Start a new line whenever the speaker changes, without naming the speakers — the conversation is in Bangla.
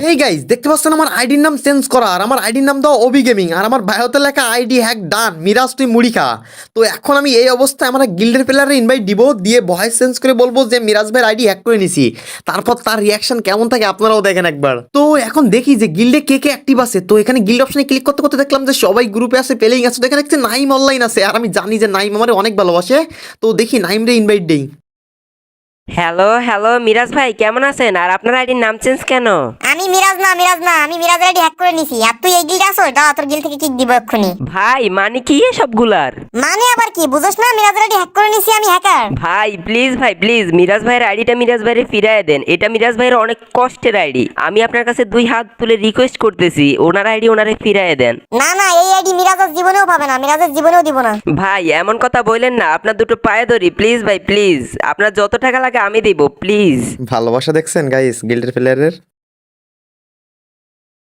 হেই গাইস, দেখতে পাচ্ছেন আমার আইডির নাম চেঞ্জ করা, আর আমার আইডির নাম দাও ওবি গেমিং, আর আমার বায়োতে লেখা আইডি হ্যাক ডান, মিরাজ তুই মুড়ি খা। তো এখন আমি এই অবস্থায় আমরা গিল্ডের প্লেয়ারে ইনভাইট দিব, দিয়ে ভয়েস চেঞ্জ করে বলবো যে মিরাজ ভাইয়ের আইডি হ্যাক করে নিছি। তারপর তার রিয়াকশন কেমন থাকে আপনারাও দেখেন একবার। তো এখন দেখি যে গিল্ডে কে কে অ্যাক্টিভ আছে। তো এখানে গিল্ড অপশনে ক্লিক করতে করতে দেখলাম যে সবাই গ্রুপে আছে, প্লেইং আছে। তো এখানে দেখছি নাইম অনলাইন আছে, আর আমি জানি যে নাইম আমার অনেক ভালোবাসে। তো দেখি নাইমরে ইনভাইট দেই।
হ্যালো হ্যালো মিরাজ ভাই কেমন আছেন? আর আপনার আইডির নাম চেঞ্জ কেন?
আমি মিরাজ না আমি মিরাজের আইডি হ্যাক করে নিছি। আর তুই এই গিল্ডে আসো, দাঁড়া তোর গিল্ড থেকে কিক দিব এক্ষুনি।
ভাই মানে কি এসবগুলার?
মানে আবার কি বুঝছ না? মিরাজের আইডি হ্যাক করে নিছি, আমি হ্যাকার।
ভাই প্লিজ মিরাজ ভাইয়ের আইডিটা মিরাজ ভাইয়ের ফিরিয়ে দেন। এটা মিরাজ ভাইয়ের অনেক কষ্টের আইডি। আমি আপনার কাছে 2 হাত তুলে রিকোয়েস্ট করতেছি, ওনার আইডি ওনারে ফিরিয়ে দেন।
না এই আইডি মিরাজের জীবনেও পাবে না, মিরাজের জীবনেও দিব না।
ভাই এমন কথা বললেন না, আপনার দুটো পায়ে ধরি প্লিজ ভাই প্লিজ। আপনার যত টাকা লাগে আমি দিব প্লিজ।
ভালোবাসা দেখছেন গাইস গিল্ডের প্লেয়ারের।